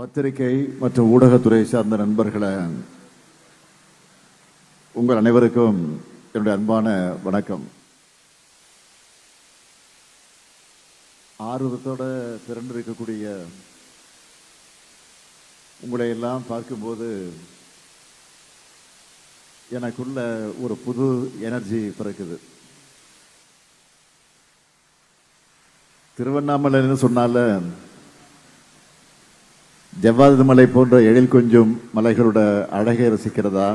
பத்திரிகை மற்றும் ஊடகத்துறை சார்ந்த நண்பர்களே, உங்கள் அனைவருக்கும் என்னுடைய அன்பான வணக்கம். ஆர்வத்தோட திரண்டிருக்கக்கூடிய உங்களை எல்லாம் பார்க்கும்போது எனக்குள்ள ஒரு புது எனர்ஜி பிறக்குது. திருவண்ணாமலைன்னு சொன்னால ஜவ்வாது மலை போன்ற எழில் கொஞ்சம் மலைகளோட அழகை ரசிக்கிறதா,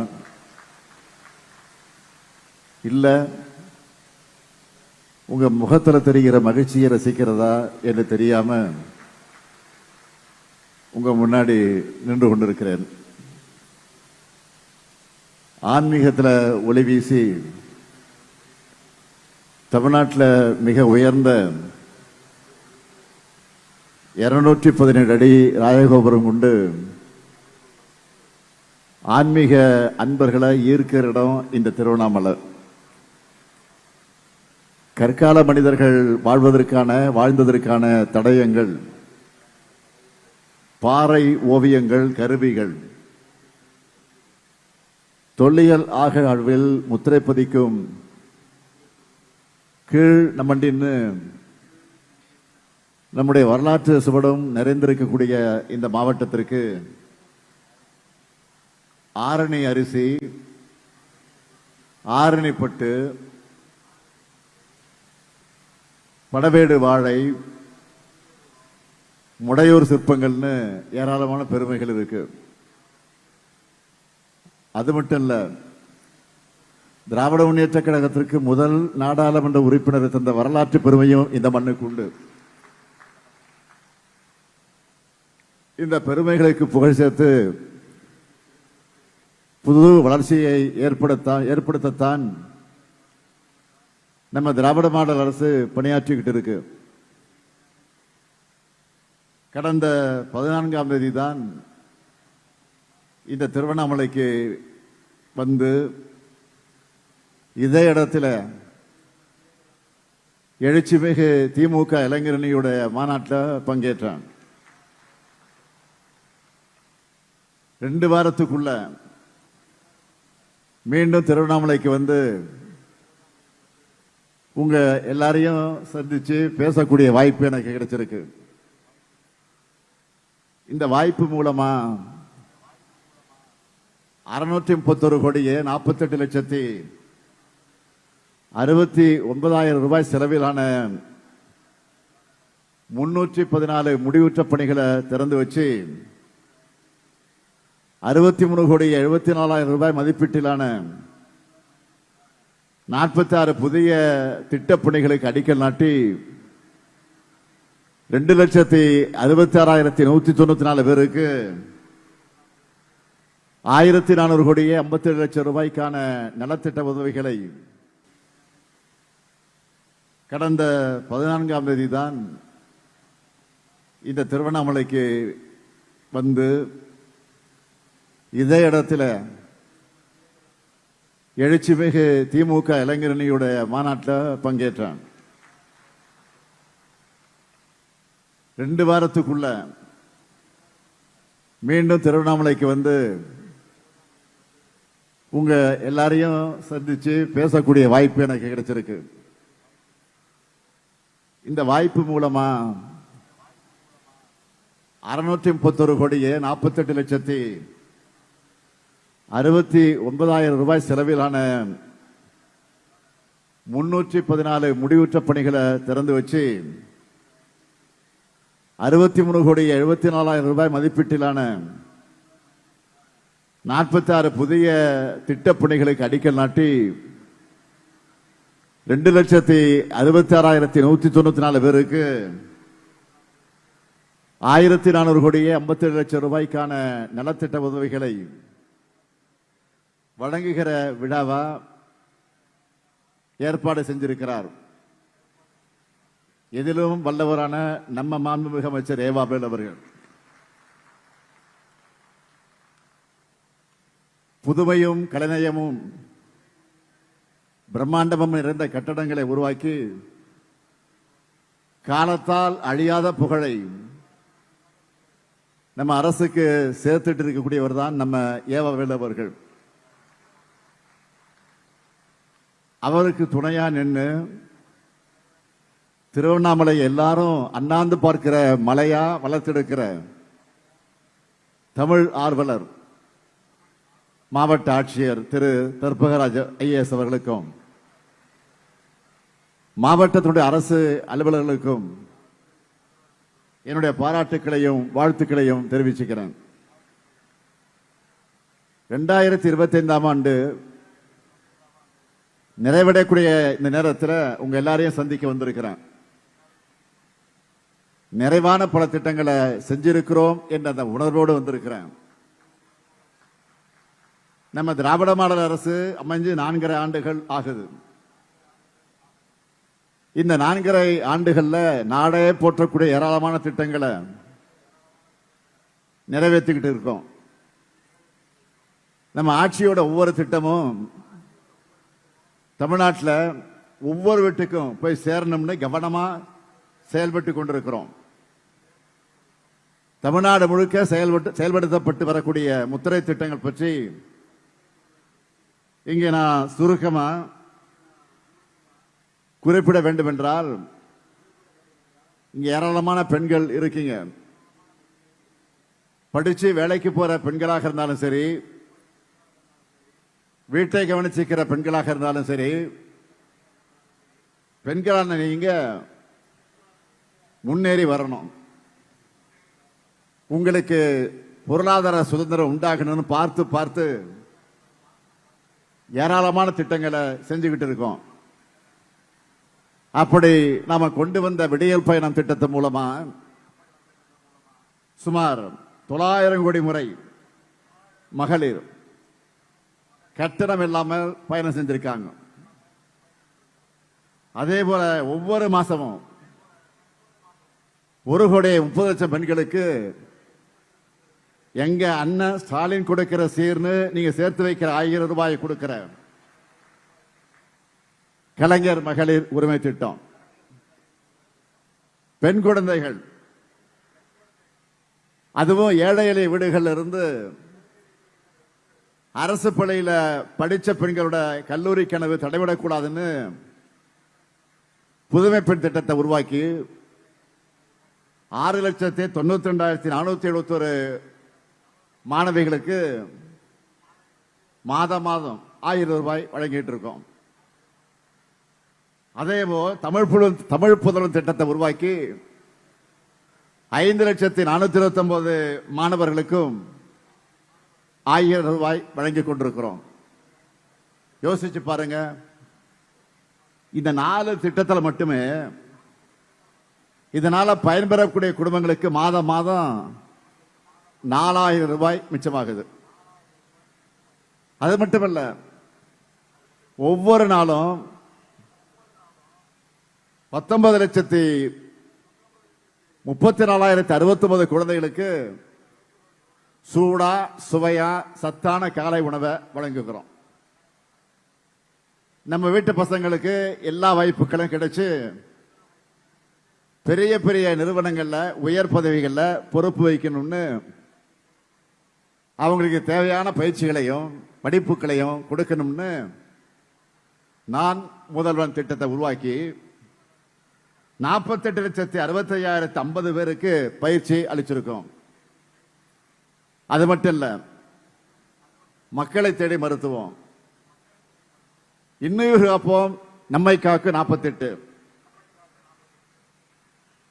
இல்ல உங்க முகத்துல தெரிகிற மகிழ்ச்சியை ரசிக்கிறதா என்று தெரியாம உங்க முன்னாடி நின்று கொண்டிருக்கிறேன். ஆன்மீகத்தில் ஒளி வீசி தமிழ்நாட்டில் மிக உயர்ந்த 217 அடி ராஜகோபுரம் கொண்டு ஆன்மீக அன்பர்களை ஈர்க்கிற இடம் இந்த திருவண்ணாமலை. கற்கால மனிதர்கள் வாழ்ந்ததற்கான தடயங்கள், பாறை ஓவியங்கள், கருவிகள், தொல்லியல் ஆய்வில் முத்திரை பதிக்கும் கீழ் நம்மண்டின்னு நம்முடைய வரலாற்று சுவடும் நிறைந்திருக்கக்கூடிய இந்த மாவட்டத்திற்கு ஆரணி அரிசி, ஆரணிப்பட்டு, படவேடு வாழை, முடையூர் சிற்பங்கள்னு ஏராளமான பெருமைகள் இருக்கு. அது மட்டும் இல்ல, திராவிட முன்னேற்ற கழகத்திற்கு முதல் நாடாளுமன்ற உறுப்பினர் தந்த வரலாற்று பெருமையும் இந்த மண்ணுக்கு உண்டு. இந்த பெருமைகளுக்கு புகழ் சேர்த்து புது வளர்ச்சியை ஏற்படுத்தத்தான் நம்ம திராவிட மாடல் அரசு பணியாற்றிக்கிட்டு இருக்கு. கடந்த 14ஆம் தேதி தான் இந்த திருவண்ணாமலைக்கு வந்து இதே இடத்துல எழுச்சிமிகு திமுக இளைஞரணியுடைய மாநாட்டில் பங்கேற்றான். 2 வாரத்துக்குள்ள மீண்டும் திருவண்ணாமலைக்கு வந்து உங்க எல்லாரையும் சந்திச்சு பேசக்கூடிய வாய்ப்பு எனக்கு கிடைச்சிருக்கு. இந்த வாய்ப்பு மூலமா 631 கோடியே 48,69,000 ரூபாய் செலவிலான 314 முடிவுற்ற பணிகளை திறந்து வச்சு 63,74,000 ரூபாய் மதிப்பீட்டிலான 46 புதிய திட்டப்பணிகளுக்கு அடிக்கல் நாட்டி 2,66,194 பேருக்கு 1,400 கோடியே 57 லட்சம் ரூபாய்க்கான நலத்திட்ட உதவிகளை கடந்த 14ஆம் தேதி தான் இந்த திருவண்ணாமலைக்கு வந்து இதே இடத்துல எழுச்சிமிகு திமுக இளைஞரணியுடைய மாநாட்டில் பங்கேற்றான். 2 வாரத்துக்குள்ள மீண்டும் திருவண்ணாமலைக்கு வந்து உங்க எல்லாரையும் சந்திச்சு பேசக்கூடிய வாய்ப்பு எனக்கு கிடைச்சிருக்கு. இந்த வாய்ப்பு மூலமா 631 கோடியே 48,69,000 ரூபாய் செலவிலான 314 முடிவுற்ற பணிகளை திறந்து வச்சு 63,74,000 ரூபாய் மதிப்பீட்டிலான 46 புதிய திட்டப்பணிகளுக்கு அடிக்கல் நாட்டி 2,66,194 பேருக்கு 1,400 கோடியே 57 லட்சம் ரூபாய்க்கான நலத்திட்ட உதவிகளை வழங்குகிற விழாவா ஏற்பாடு செஞ்சிருக்கிறார். எதிலும் வல்லவரான நம்ம மாண்புமிகு அமைச்சர் ஏவாவேல் அவர்கள் புதுமையும் கலைநயமும் பிரம்மாண்டமும் நிறைந்த கட்டடங்களை உருவாக்கி காலத்தால் அழியாத புகழை நம்ம அரசுக்கு சேர்த்துட்டு இருக்கக்கூடியவர் தான் நம்ம ஏவவேலு அவர்கள். அவருக்கு துணையா நின்று திருவண்ணாமலை எல்லாரும் அண்ணாந்து பார்க்கிற மலையா வளர்த்தெடுக்கிற தமிழ் ஆர்வலர் மாவட்ட ஆட்சியர் திரு தர்பகராஜ் ஐஏஎஸ் அவர்களுக்கும் மாவட்டத்தினுடைய அரசு அலுவலர்களுக்கும் என்னுடைய பாராட்டுக்களையும் வாழ்த்துக்களையும் தெரிவிச்சுக்கிறேன். 2025ஆம் ஆண்டு நிறைவடையக்கூடிய இந்த நேரத்தில் உங்க எல்லாரையும் சந்திக்க வந்திருக்கிறேன். நிறைவான பல திட்டங்களை செஞ்சிருக்கிறோம் என்ற அந்த உணர்வோடு வந்திருக்கிறேன். நம்ம திராவிட மாடல் அரசு அமைஞ்சு 4.5 ஆண்டுகள் ஆகுது. இந்த 4.5 ஆண்டுகள்ல நாடே போற்றக்கூடிய ஏராளமான திட்டங்களை நிறைவேற்றிக்கிட்டு இருக்கோம். நம்ம ஆட்சியோட ஒவ்வொரு திட்டமும் தமிழ்நாட்டில் ஒவ்வொரு வீட்டுக்கும் போய் சேரணும்னு கவனமா செயல்பட்டு கொண்டிருக்கிறோம். தமிழ்நாடு முழுக்க செயல்படுத்தப்பட்டு வரக்கூடிய முத்திரை திட்டங்கள் பற்றி இங்கே நான் சுருக்கமா குறிப்பிட வேண்டும் என்றால், இங்க ஏராளமான பெண்கள் இருக்கீங்க. படிச்சு வேலைக்கு போற பெண்களாக இருந்தாலும் சரி, வீட்டை கவனிச்சிக்கிற பெண்களாக இருந்தாலும் சரி, பெண்களான நீங்க முன்னேறி வரணும். உங்களுக்கு பொருளாதார சுதந்திரம் உண்டாகணும்னு பார்த்து பார்த்து ஏராளமான திட்டங்களை செஞ்சுக்கிட்டு இருக்கோம். அப்படி நாம கொண்டு வந்த விடியல் பயணம் திட்டத்தின் மூலமா சுமார் 900 கோடி முறை மகளிர் கட்டணம் இல்லாமல் பயணம் செஞ்சிருக்காங்க. அதே போல ஒவ்வொரு மாசமும் 1,30,00,000 பெண்களுக்கு எங்க அண்ணன் ஸ்டாலின் கொடுக்கிற சீர்னு நீங்க சேர்த்து வைக்கிற 1000 ரூபாய் கொடுக்கிற கலைஞர் மகளிர் உரிமை திட்டம், பெண் குழந்தைகள், அதுவும் ஏழை எளிய வீடுகளில் இருந்து அரசு பள்ளியில படிச்ச பெண்களோட கல்லூரி கனவு தடைவிடக்கூடாதுன்னு புதுமை பெண் திட்டத்தை உருவாக்கி 6,92,471 மாணவிகளுக்கு மாதம் 1000 ரூபாய் வழங்கிட்டு இருக்கோம். அதேபோல் தமிழ் புதல்வன் திட்டத்தை உருவாக்கி 5,429 மாணவர்களுக்கும் 1000 ரூபாய் வழங்கிக் கொண்டிருக்கிறோம். யோசிச்சு பாருங்க, இந்த 4 திட்டத்தில் மட்டுமே இதனால பயன்பெறக்கூடிய குடும்பங்களுக்கு மாதம் 4,000 ரூபாய் மிச்சமாகுது. அது மட்டுமல்ல, ஒவ்வொரு நாளும் 19,34,069 குழந்தைகளுக்கு சூடா சுவையா சத்தான காலை உணவை வழங்குகிறோம். நம்ம வீட்டு பசங்களுக்கு எல்லா வாய்ப்புகளும் கிடைச்சு பெரிய பெரிய நிறுவனங்கள்ல உயர் பதவிகள்ல பொறுப்பு வைக்கணும்னு அவங்களுக்கு தேவையான பயிற்சிகளையும் படிப்புகளையும் கொடுக்கணும்னு நான் முதல்வன் திட்டத்தை உருவாக்கி 48,65,050 பேருக்கு பயிற்சி அளிச்சிருக்கோம். அது மட்டும் இல்ல, மக்களை தேடி மருத்துவம், இன்னுயிர் காப்போம் நம்மை காக்கு 48,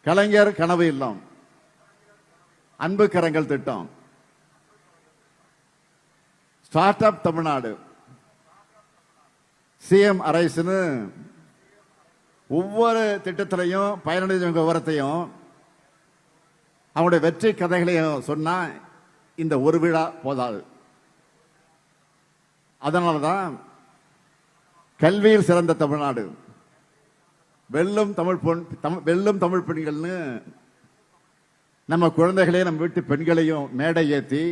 கலைஞர் கனவு இல்லம், அன்பு கரங்கள் திட்டம், ஸ்டார்ட் அப் தமிழ்நாடு, சிஎம் அரைஸ்னு ஒவ்வொரு திட்டத்திலையும் பயனடைஞ்சவங்க விவரத்தையும் அவங்களுடைய வெற்றி கதைகளையும் சொன்னா இந்த ஒரு விழா போதாது. அதனாலதான் கல்வியில் சிறந்த தமிழ்நாடு, வெல்லும் தமிழ் பெண்கள்னு நம்ம குழந்தைகளையும் நம்ம வீட்டு பெண்களையும் மேடை ஏற்றி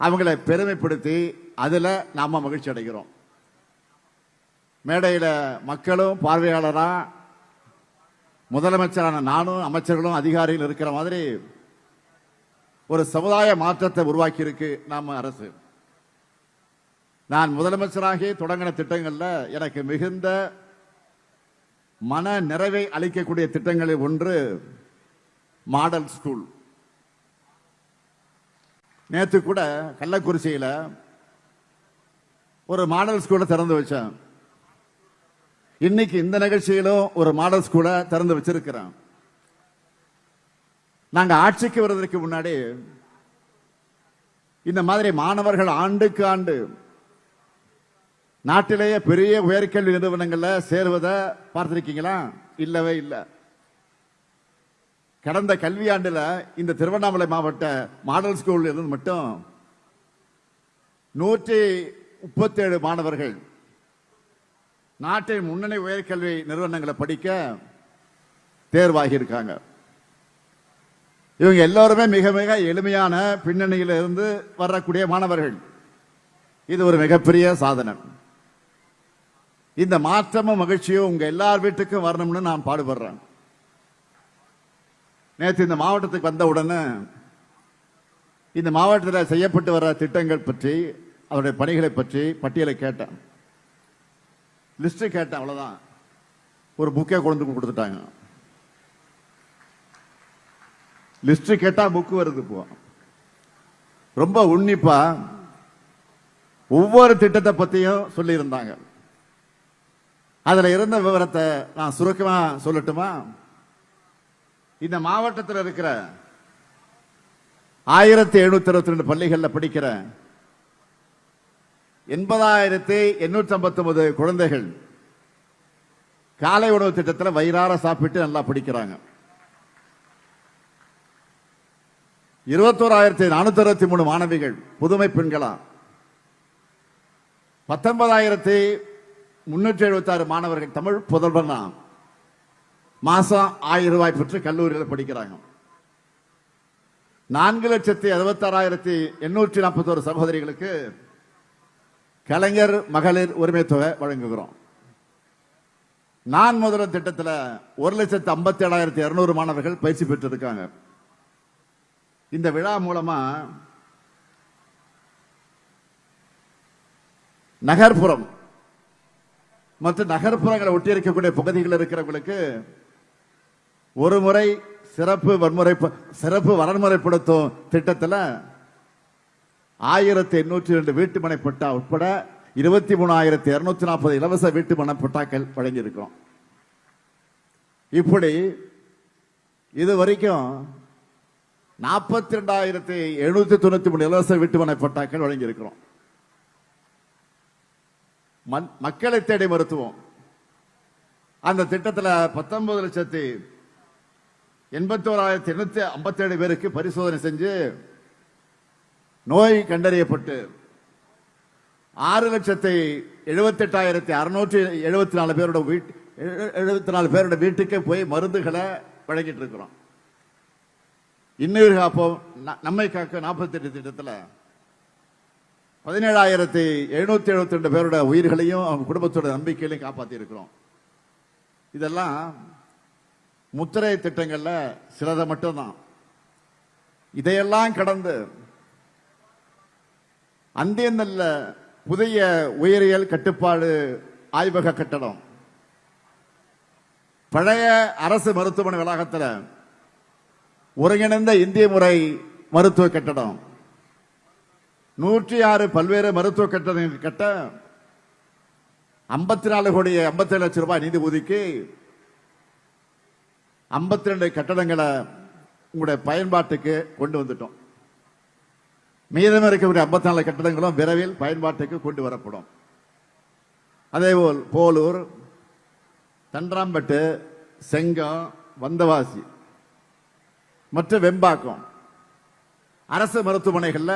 அவங்களை பெருமைப்படுத்தி அதுல நாம மகிழ்ச்சி அடைகிறோம். மேடையில மக்களும் பார்வையாளரா முதலமைச்சரான நானும் அமைச்சர்களும் அதிகாரிகள் இருக்கிற மாதிரி ஒரு சமுதாய மாற்றத்தை உருவாக்கி இருக்கு நாம அரசு. நான் முதலமைச்சராகி தொடங்கின திட்டங்கள்ல எனக்கு மிகுந்த மன நிறைவை அளிக்கக்கூடிய திட்டங்களில் ஒன்று மாடல் ஸ்கூல். நேற்று கூட கள்ளக்குறிச்சியில ஒரு மாடல் ஸ்கூலை திறந்து வச்சேன். இன்னைக்கு இந்த நிகழ்ச்சியிலும் ஒரு மாடல் ஸ்கூலை திறந்து வச்சிருக்கிறேன். நாங்க ஆட்சிக்கு வருவதற்கு முன்னாடி இந்த மாதிரி மாணவர்கள் ஆண்டுக்கு ஆண்டு நாட்டிலேயே பெரிய உயர்கல்வி நிறுவனங்கள்ல சேருவதை பார்த்திருக்கீங்களா? இல்லவே இல்லை. கடந்த கல்வியாண்டுல இந்த திருவண்ணாமலை மாவட்ட மாடல் ஸ்கூல் இருந்து மட்டும் 137 மாணவர்கள் நாட்டின் முன்னணி உயர்கல்வி நிறுவனங்களை படிக்க தேர்வாகி இருக்காங்க. இவங்க எல்லாருமே மிக மிக எளிமையான பின்னணியில இருந்து வரக்கூடிய மாணவர்கள். இது ஒரு மிகப்பெரிய சாதனை. இந்த மாற்றமும் மகிழ்ச்சியும் உங்க எல்லார் வீட்டுக்கும் வரணும்னு நான் பாடுபடுறேன். நேற்று இந்த மாவட்டத்துக்கு வந்த உடனே இந்த மாவட்டத்தில் செய்யப்பட்டு வர திட்டங்கள் பற்றி, அவருடைய பணிகளை பற்றி பட்டியலை கேட்டேன், லிஸ்ட் கேட்டேன். அவ்வளவுதான். ஒரு புக்கே கொண்டு கொடுத்துட்டாங்க. லிஸ்ட் கேட்டா புக் வருது. இப்போ ரொம்ப உன்னிப்பா ஒவ்வொரு திட்டத்தை பத்தியும் சொல்லி இருந்தாங்க. அதுல இருந்த விவரத்தை நான் சுருக்கமா சொல்லட்டுமா? இந்த மாவட்டத்தில் இருக்கிற 1722 பள்ளிகள்ல படிக்கிற 80,859 குழந்தைகள் காலை உணவு திட்டத்தில் வயிறார சாப்பிட்டு நல்லா படிக்கிறாங்க. 21,463 மாணவிகள் புதுமை பெண்களா, 19,376 மாணவர்கள் தமிழ் புதல்வனா மாசம் 1000 ரூபாய் பெற்று கல்லூரியில் படிக்கிறாங்க. 4,66,841 சகோதரிகளுக்கு கலைஞர் மகளிர் உரிமை தொகை வழங்குகிறோம். நான் முதல்வர் திட்டத்தில் 1,57,200 மாணவர்கள் பயிற்சி பெற்றிருக்காங்க. இந்த விழா மூலமா நகர்ப்புறம் மற்றும் நகர்ப்புறங்களை ஒட்டி இருக்கக்கூடிய பகுதிகளில் இருக்கிறவங்களுக்கு ஒரு முறை சிறப்பு வரன்முறைப்படுத்தும் திட்டத்தில் 1,802 வீட்டுமனை பட்டா உட்பட 23,240 இலவச வீட்டுமனை பட்டாக்கள் வழங்கியிருக்கிறோம். இப்படி இது வரைக்கும் 42,793 இலவச வீட்டுமனை பட்டாக்கள் வழங்கியிருக்கிறோம். மக்களை தேடி மருத்துவம் அந்த திட்டத்தில் 19,81,857 பேருக்கு பரிசோதனை செஞ்சு நோய் கண்டறியப்பட்டு 6,78,674 பேரோட வீட்டுக்கு போய் மருந்துகளை வழங்கிட்டு இருக்கிறோம். இன்னுயிர் காப்போம் நம்மை காக்க 48 திட்டத்தில் 17,772 பேரோட உயிர்களையும் அவங்க குடும்பத்தோட நம்பிக்கையிலையும் காப்பாற்றி இருக்கிறோம். இதெல்லாம் முத்திரை திட்டங்கள்ல சிலதை மட்டும்தான். இதையெல்லாம் கடந்து அந்தியநல்ல புதிய உயிரியல் கட்டுப்பாடு ஆய்வக கட்டடம், பழைய அரசு மருத்துவமனை வளாகத்தில் ஒருங்கிணைந்த இந்திய முறை மருத்துவ கட்டடம், 106 பல்வேறு மருத்துவ கட்டடங்கள் கட்ட 54 கோடி 57 லட்சம் ரூபாய் நிதி ஒதுக்கி 52 கட்டடங்களை உங்களுடைய பயன்பாட்டுக்கு கொண்டு வந்துட்டோம். மீதம் இருக்கக்கூடிய 54 கட்டடங்களும் விரைவில் பயன்பாட்டுக்கு கொண்டு வரப்படும். அதேபோல் போலூர், தண்டராம்பட்டு, செங்கம், வந்தவாசி மற்றும் வெம்பாக்கம் அரசு மருத்துவமனைகள்ல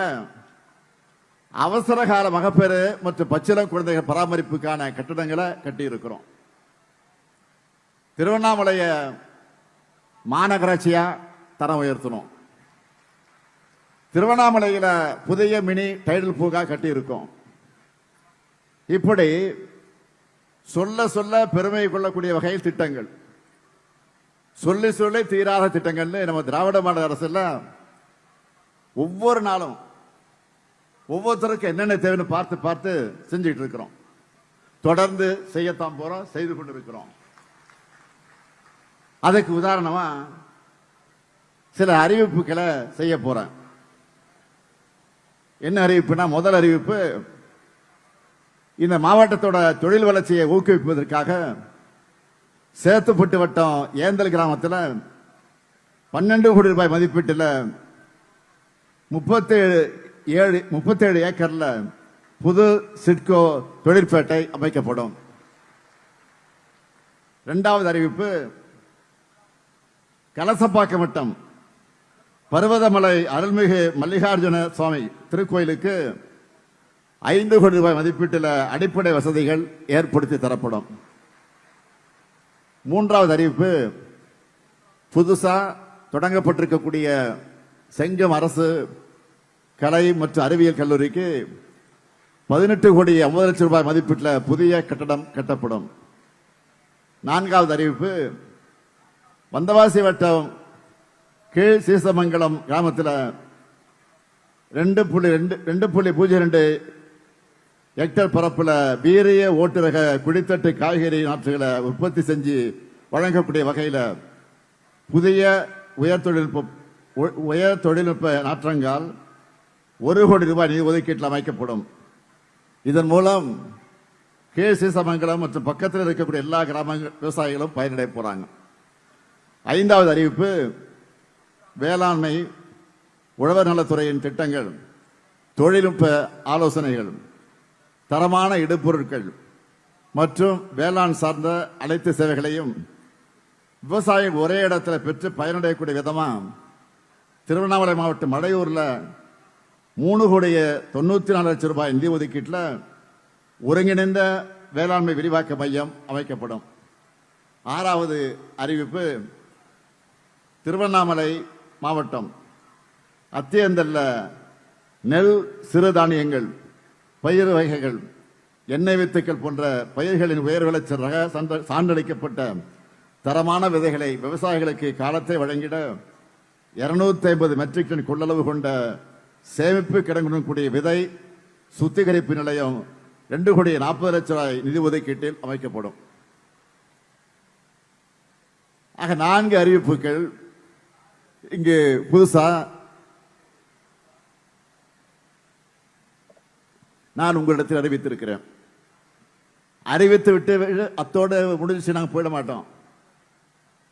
அவசர கால மகப்பேறு மற்றும் பச்சிளம் குழந்தைகள் பராமரிப்புக்கான கட்டடங்களை கட்டி இருக்கிறோம். திருவண்ணாமலைய மாநகராட்சியா தரம் உயர்த்தணும். திருவண்ணாமலையில புதிய மினி டைடல் பூங்கா கட்டி இருக்கோம். இப்படி சொல்ல சொல்ல பெருமை கொள்ளக்கூடிய வகையில் திட்டங்கள், சொல்லி சொல்லி தீராத திட்டங்கள்னு நம்ம திராவிட மாடல் அரசுல ஒவ்வொரு நாளும் ஒவ்வொருத்தருக்கும் என்னென்ன தேவைன்னு பார்த்து பார்த்து செஞ்சுட்டு இருக்கிறோம். தொடர்ந்து செய்யத்தான் போறோம், செய்து கொண்டிருக்கிறோம். அதுக்கு உதாரணமா சில அறிவிப்புகளை செய்ய போறேன். என்ன அறிவிப்புனா, முதல் அறிவிப்பு, இந்த மாவட்டத்தோட தொழில் வளர்ச்சியை ஊக்குவிப்பதற்காக சேத்துப்பட்டு வட்டம் ஏந்தல் கிராமத்தில் 12 கோடி ரூபாய் மதிப்பீட்டில் 37 ஏக்கர்ல புது சிட்கோ தொழிற்பேட்டை அமைக்கப்படும். இரண்டாவது அறிவிப்பு, கலசப்பாக்கம் வட்டம் பர்வதமலை அருள்மிகு மல்லிகார்ஜுன சுவாமி திருக்கோயிலுக்கு 5 கோடி ரூபாய் மதிப்பீட்டில் அடிப்படை வசதிகள் ஏற்படுத்தி தரப்படும். மூன்றாவது அறிவிப்பு, புதுசா தொடங்கப்பட்டிருக்கக்கூடிய செங்கம் அரசு கலை மற்றும் அறிவியல் கல்லூரிக்கு 18 கோடி 50 லட்சம் ரூபாய் மதிப்பீட்டில் புதிய கட்டடம் கட்டப்படும். நான்காவது அறிவிப்பு, வந்தவாசி வட்டம் கீழ் சீசமங்கலம் கிராமத்தில் 2.02 ஹெக்டர் பரப்புல வீரிய ஓட்டுரக குடித்தட்டு காய்கறி நாற்றுகளை உற்பத்தி செஞ்சு வழங்கக்கூடிய வகையில் புதிய உயர் தொழில்நுட்ப நாற்றங்கால் 1 கோடி ரூபாய் நிதி ஒதுக்கீட்டில் அமைக்கப்படும். இதன் மூலம் கீழ் சீசமங்கலம் மற்றும் பக்கத்தில் இருக்கக்கூடிய எல்லா கிராம விவசாயிகளும் பயனடைய போறாங்க. ஐந்தாவது அறிவிப்பு, வேளாண்மை உழவர் நலத்துறையின் திட்டங்கள், தொழில்நுட்ப ஆலோசனைகள், தரமான இடுபொருட்கள் மற்றும் வேளாண் சார்ந்த அனைத்து சேவைகளையும் விவசாயிகள் ஒரே இடத்துல பெற்று பயனடையக்கூடிய விதமா திருவண்ணாமலை மாவட்டம் மடையூர்ல 3 கோடி 94 லட்சம் ரூபாய் நிதி ஒதுக்கீட்டில் ஒருங்கிணைந்த வேளாண்மை விரிவாக்க மையம் அமைக்கப்படும். ஆறாவது அறிவிப்பு, திருவண்ணாமலை மாவட்டம் அத்தியந்தல்ல நெல், சிறுதானியங்கள், பயிர் வகைகள், எண்ணெய் வித்துக்கள் போன்ற பயிர்களின் உயர் விளைச்சல் ரக சான்றளிக்கப்பட்ட தரமான விதைகளை விவசாயிகளுக்கு காலத்தை வழங்கிட 250 மெட்ரிக் டன் கொள்ளளவு கொண்ட சேமிப்பு கிடங்குடன் கூடிய விதை சுத்திகரிப்பு நிலையம் 2 கோடி 40 லட்சம் ரூபாய் நிதி ஒதுக்கீட்டில் அமைக்கப்படும். ஆக 4 அறிவிப்புகள் இங்கு புதுசா நான் உங்களிடத்தில் அறிவித்திருக்கிறேன். அறிவித்து விட்டு அத்தோடு முடிஞ்சு நாங்கள் போயிட மாட்டோம்.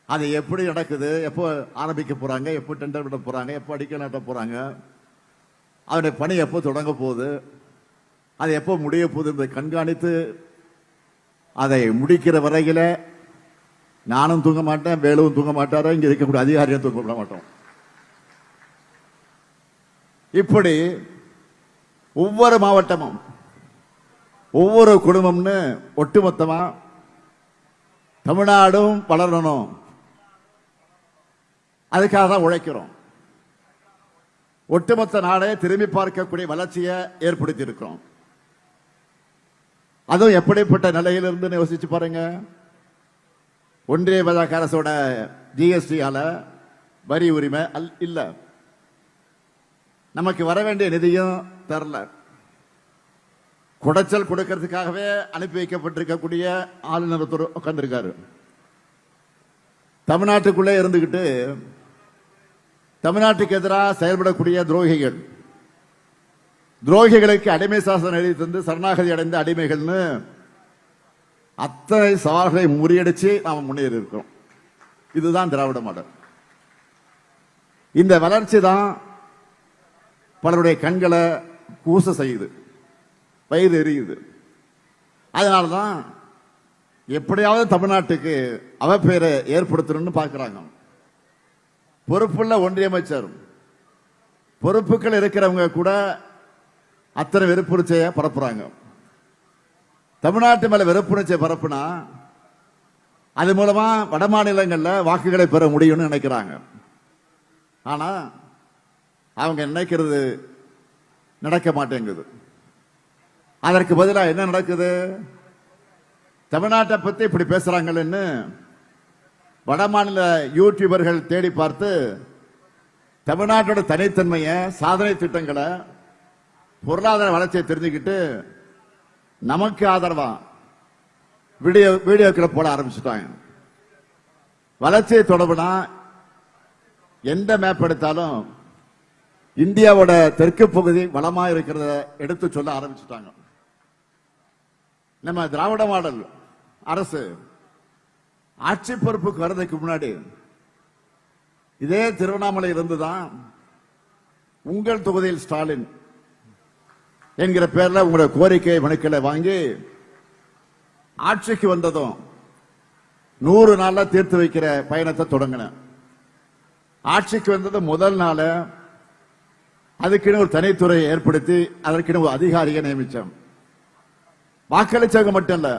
அது எப்படி நடக்குது, எப்போ ஆரம்பிக்க போறாங்க, எப்போ டெண்டர் விட போறாங்க, எப்போ அடிக்கல் நாட்ட போறாங்க, அவருடைய பணி எப்போ தொடங்க போகுது, அது எப்போ முடிய போகுது என்பதை கண்காணித்து அதை முடிக்கிற வரையில நானும் தூங்க மாட்டேன், வேலுவும் தூங்க மாட்டாரோ, இங்க இருக்கக்கூடிய அதிகாரியும் தூங்க விட மாட்டோம். இப்படி ஒவ்வொரு மாவட்டமும் ஒவ்வொரு குடும்பம்னு ஒட்டுமொத்தமா தமிழ்நாடும் வளரணும், அதுக்காக தான் உழைக்கிறோம். ஒட்டுமொத்த நாடே திரும்பி பார்க்கக்கூடிய வளர்ச்சியை ஏற்படுத்தி இருக்கிறோம். அதுவும் எப்படிப்பட்ட நிலையிலிருந்து யோசிச்சு பாருங்க. ஒன்றிய பாஜக அரசோட ஜிஎஸ்டியால வரி உரிமை இல்ல, நமக்கு வர வேண்டிய நிதியும் தரல, குடைச்சல் கொடுக்கிறதுக்காகவே அனுப்பி வைக்கப்பட்டிருக்கக்கூடிய ஆளுநர் உட்கார்ந்திருக்காரு. தமிழ்நாட்டுக்குள்ளே இருந்துகிட்டு தமிழ்நாட்டுக்கு எதிராக செயல்படக்கூடிய துரோகிகளுக்கு அடிமை சாசனம் எழுதி தந்து சரணாகதி அடைந்த அடிமைகள்னு அத்தனை சவால்களை முறியடிச்சு நாம முன்னேறி இருக்கிறோம். இதுதான் திராவிட மாடல். இந்த வளர்ச்சி தான் பலருடைய கண்களை கூச செய்யுது, வயிறு எரியுது. அதனாலதான் எப்படியாவது தமிழ்நாட்டுக்கு அவப்பெயரை ஏற்படுத்தணும்னு பார்க்கிறாங்க. பொறுப்புள்ள ஒன்றிய அமைச்சர், பொறுப்புகள் இருக்கிறவங்க கூட அத்தனை வெறுப்புணர்ச்சியை பரப்புறாங்க. தமிழ்நாட்டு மேல வெறுப்புணர்ச்சியை பரப்புனா அது மூலமா வட மாநிலங்கள்ல வாக்குகளை பெற முடியும்னு நினைக்கிறாங்க. ஆனா அவங்க நினைக்கிறது நடக்க மாட்டேங்குது. அதற்கு பதிலாக என்ன நடக்குது? தமிழ்நாட்டை பத்தி இப்படி பேசுறாங்கன்னு வட மாநில யூடியூபர்கள் தேடி பார்த்து தமிழ்நாட்டோட தனித்தன்மையை, சாதனை திட்டங்களை, பொருளாதார வளர்ச்சியை தெரிஞ்சுக்கிட்டு நமக்கு ஆதரவா வீடியோக்களை போட ஆரம்பிச்சுட்டாங்க. வளர்ச்சியை தொடர்புனா எந்த மேப் எடுத்தாலும் இந்தியாவோட தெற்கு பகுதி வளமா இருக்கிறத எடுத்து சொல்ல ஆரம்பிச்சுட்டாங்க. நம்ம திராவிட மாடல் அரசு ஆட்சி பொறுப்புக்கு வர்றதுக்கு முன்னாடி இதே திருவண்ணாமலை இருந்துதான் உங்கள் தொகுதியில் ஸ்டாலின் என்கிற பேர்ல உங்களுடைய கோரிக்கை மனுக்களை வாங்கி ஆட்சிக்கு வந்ததும் 100 நாள்ல தீர்த்து வைக்கிற பயணத்தை தொடங்கின. ஆட்சிக்கு வந்தது முதல் நாள் அதுக்குன்னு ஒரு தனித்துறையை ஏற்படுத்தி அதற்குன்னு ஒரு அதிகாரியை நியமிச்சோம். வாக்களிச்சவங்க மட்டும் இல்ல,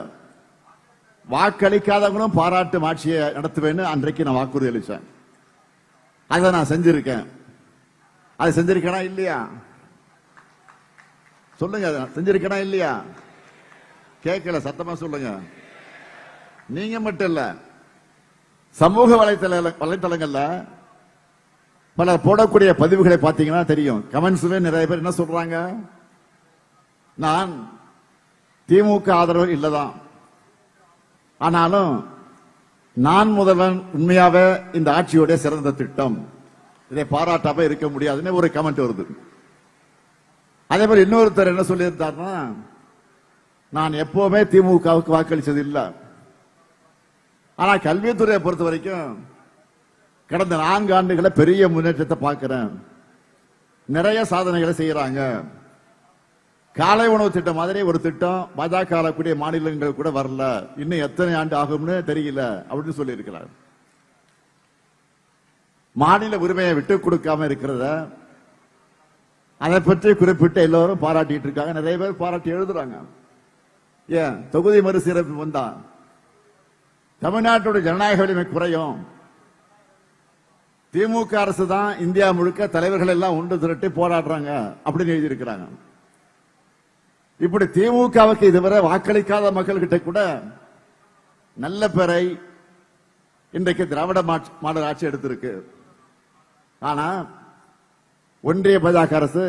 வாக்களிக்காதவங்களும் பாராட்டும் ஆட்சியை நடத்துவேன்னு அன்றைக்கு நான் வாக்குறுதி அளிச்சேன். அதை நான் செஞ்சிருக்கேன். அது செஞ்சிருக்கேனா இல்லையா சொல்லுங்க. செஞ்சிருக்கேனா இல்லையா கேட்கல, சத்தமா சொல்லுங்க. நீங்க மட்டும் இல்ல, சமூக வலைத்தளங்கள்ல பல போடக்கூடிய பதிவுகளை பார்த்தீங்கன்னா தெரியும். கமெண்ட்ஸ்ல நிறைய பேர் என்ன சொல்றாங்க, நான் திமுக ஆதரவு இல்லதான், ஆனாலும் நான் முதல்வன் உண்மையாவே இந்த ஆட்சியோட சிறந்த திட்டம், இதை பாராட்டாம இருக்க முடியாதுன்னு ஒரு கமெண்ட் வருது. அதே மாதிரி இன்னொருத்தர் என்ன சொல்லியிருந்தாருன்னா, நான் எப்பவுமே திமுகவுக்கு வாக்களிச்சது இல்லை, ஆனா கல்வித்துறையை பொறுத்த வரைக்கும் கடந்த 4 ஆண்டுகளை பெரிய முன்னேற்றத்தை பார்க்கிறேன், நிறைய சாதனைகளை செய்யறாங்க. காலை உணவு திட்டம் மாதிரி ஒரு திட்டம் பாஜக ஆளக்கூடிய மாநிலங்கள் கூட வரல, இன்னும் எத்தனை ஆண்டு ஆகும்னு தெரியல அப்படின்னு சொல்லி இருக்கிறார். மாநில உரிமையை விட்டு கொடுக்காம இருக்கிறத அதை பற்றி குறிப்பிட்டு எல்லாரும் பாராட்டிட்டு இருக்காங்க. நிறைய பேர் பாராட்டி எழுதுறாங்க. ஏன் தொகுதி மறுசீரமைப்பு வந்தா தமிழ்நாட்டோட ஜனநாயக வலிமை குறையும், திமுக அரசு தான் இந்தியா முழுக்க தலைவர்கள் எல்லாம் ஒன்று திரட்டி போராடுறாங்க அப்படின்னு எழுதியிருக்கிறாங்க. இப்படி திமுகவுக்கு இதுவரை வாக்களிக்காத மக்கள் கிட்ட கூட நல்ல பேரை இன்றைக்கு திராவிட மாடல் ஆட்சி எடுத்திருக்கு. ஆனா ஒன்றிய பாஜக அரசு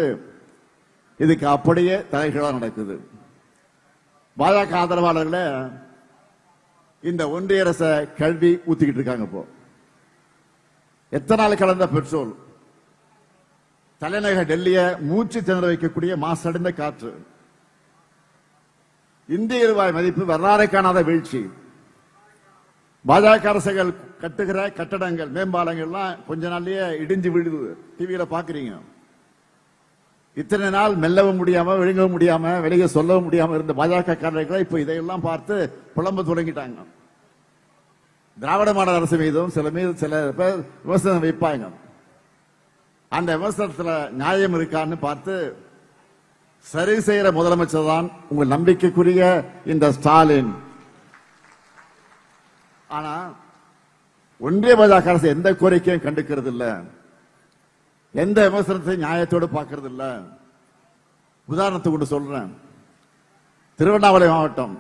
இதுக்கு அப்படியே தலைகீழா நடக்குது. பாஜக ஆதரவாளர்கள இந்த ஒன்றிய அரச கல்வி ஊத்திக்கிட்டு இருக்காங்க. இப்போ எத்தனை நாள் கலந்த பெட்ரோல், தலைநகர் டெல்லிய மூச்சு திணற வைக்கக்கூடிய மாசடைந்த காற்று, இந்திய ரூபாய் மதிப்பு வரலாறு காணாத வீழ்ச்சி, பாஜக அரசுகள் கட்டுகிற கட்டடங்கள், மேம்பாலங்கள்லாம் கொஞ்ச நாள்லயே இடிஞ்சு விழுது, டிவியில பாக்குறீங்க. இத்தனை நாள் மெல்லவும் முடியாம, விழுங்கவும் முடியாம, வெளியே சொல்லவும் முடியாம இருந்த பாஜக காரர்கள் இப்ப இதையெல்லாம் பார்த்து புலம்ப தொடங்கிட்டாங்க. திராவிட மாடல் அரசு மீதும் சில பேர் விமர்சனம் வைப்பாங்க. அந்த விமர்சனத்துல நியாயம் இருக்கான்னு பார்த்து சரி செய்யற முதலமைச்சர் தான் உங்கள் நம்பிக்கைக்குரிய இந்த ஸ்டாலின். ஆனா ஒன்றிய பாஜக அரசு எந்த கோரிக்கையும் கண்டுக்கிறது இல்ல, எந்த விமர்சனத்தை நியாயத்தோடு பார்க்கறது இல்ல. உதாரணத்துக்கு கொண்டு சொல்றேன். திருவண்ணாமலை மாவட்டம்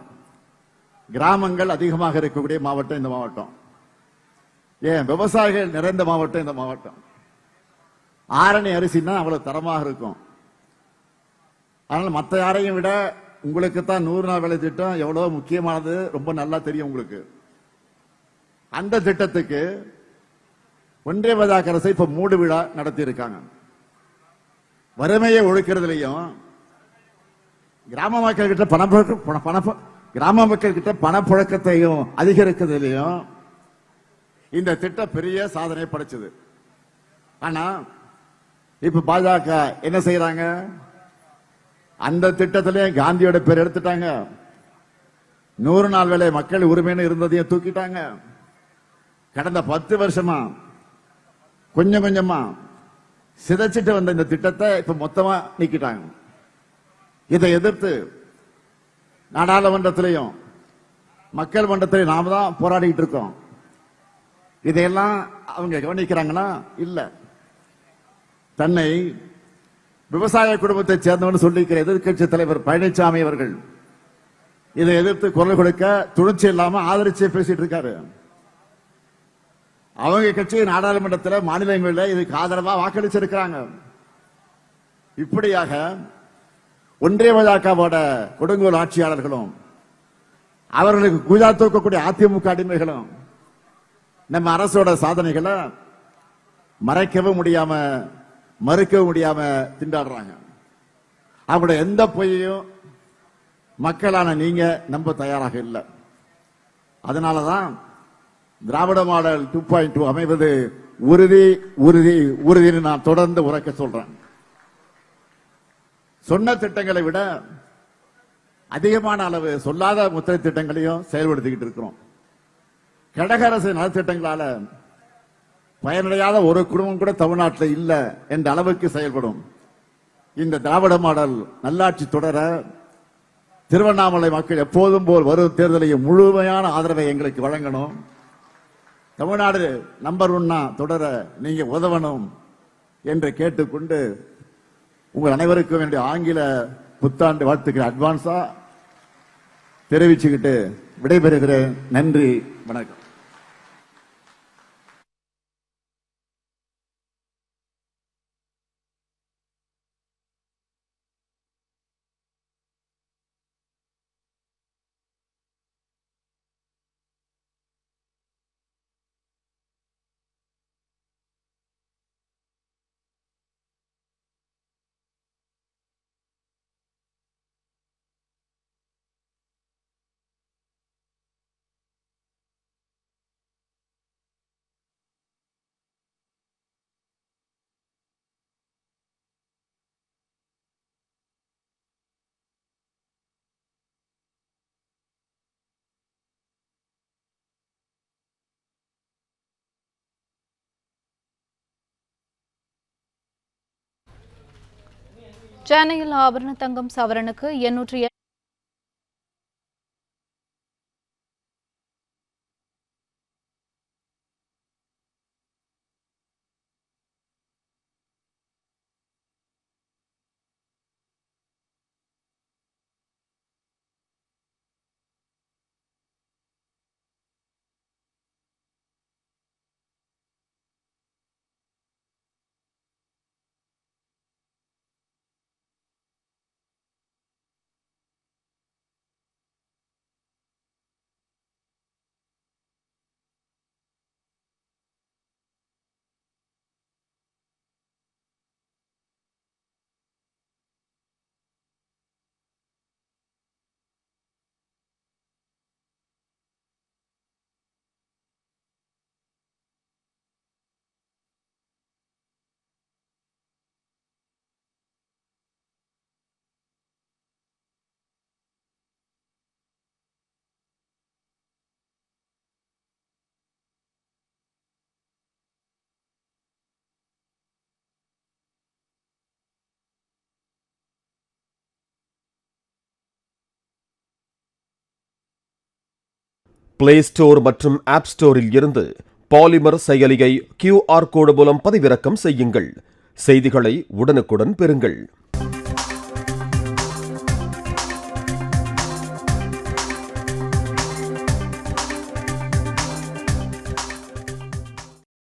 கிராமங்கள் அதிகமாக இருக்கக்கூடிய மாவட்டம் இந்த மாவட்டம். ஏன் விவசாயிகள் நிறைந்த மாவட்டம் இந்த மாவட்டம். ஆரணி அரிசினா அவ்வளவு தரமாக இருக்கும். அதனால மற்ற யாரையும் விட உங்களுக்கு தான் 100 நாள் வேலை திட்டம் எவ்வளவு முக்கியமானது ரொம்ப நல்லா தெரியும் உங்களுக்கு. அந்த திட்டத்துக்கு ஒன்றிய பாஜக அரசு இப்ப மூடு விழா நடத்தி இருக்காங்க. வறுமையை ஒழிக்கிறதுலையும் கிராம மக்கள் கிட்ட கிராம மக்கள் கிட்ட பணப்புழக்கத்தையும் அதிகரிக்கிறதுலையும் இந்த திட்டம் பெரிய சாதனை படைச்சது. ஆனா இப்ப பாஜக என்ன செய்யறாங்க, அந்த திட்டத்திலே காந்தியோட பேர் எடுத்துட்டாங்க. 100 நாள் வேலை மக்கள் உரிமைன்னு இருந்ததையும் தூக்கிட்டாங்க. கடந்த 10 வருஷமா கொஞ்சம் கொஞ்சமா சிதைச்சிட்டு வந்த இந்த திட்டத்தை இப்ப மொத்தமா நீக்கிட்டாங்க. இதை எதிர்த்து நாடாளுமன்றத்திலையும் மக்கள் மன்றத்திலையும் நாம தான் போராடிட்டு இருக்கோம். இதையெல்லாம் அவங்க கவனிக்கிறாங்கன்னா இல்ல. தன்னை விவசாய குடும்பத்தை சேர்ந்தவன் சொல்லிக்கிற எதிர்கட்சி தலைவர் பழனிசாமி அவர்கள் இதை எதிர்த்து குரல் கொடுக்க துணிச்சி இல்லாம ஆதரிச்சு பேசிட்டு இருக்காரு. அவங்க கட்சி நாடாளுமன்றத்தில் மாநிலங்களில் இதுக்கு ஆதரவா வாக்களிச்சிருக்கிறாங்க. இப்படியாக ஒன்றிய பாஜகவோட கொடுங்கோல் ஆட்சியாளர்களும் அவர்களுக்கு குஜா தூக்கக்கூடிய அதிமுக அடிமைகளும் நம்ம அரசோட சாதனைகளை மறைக்கவும் முடியாம மறுக்கவும் முடியாம திண்டாடுறாங்க. அவங்களுடைய எந்த பொய்யையும் மக்களான நீங்க நம்ப தயாராக இல்லை. அதனாலதான் திராவிட மாடல் 2.2 அமைவது உறுதி உறுதி உறுதினு நான் தொடர்ந்து உரைக்க சொல்றேன். சொன்ன திட்டங்களை விட அதிகமான அளவு சொல்லாத முத்திரை திட்டங்களையும் செயல்படுத்திக்கிட்டு இருக்கிறோம். கடக அரசு நலத்திட்டங்களால பயனடையாத ஒரு குடும்பம் கூட தமிழ்நாட்டில் இல்ல என்ற அளவுக்கு செயல்படும். இந்த திராவிட மாடல் நல்லாட்சி தொடர திருவண்ணாமலை மக்கள் எப்போதும் போல் வரும் தேர்தலையும் முழுமையான ஆதரவை எங்களுக்கு வழங்கணும். தமிழ்நாடு நம்பர் 1 தொடர நீங்க உதவணும் என்று கேட்டுக்கொண்டு உங்கள் அனைவருக்கும் வேண்டிய ஆங்கில புத்தாண்டு வாழ்த்துக்களை அட்வான்ஸா தெரிவிச்சுக்கிட்டு விடைபெறுகிறேன். நன்றி, வணக்கம். சென்னையில் ஆபரண தங்கம் சவரனுக்கு 800பிளே ஸ்டோர் மற்றும் ஆப் ஸ்டோரில் இருந்து பாலிமர் செயலியை QR கோடு மூலம் பதிவிறக்கம் செய்யுங்கள். செய்திகளை உடனுக்குடன் பெறுங்கள்.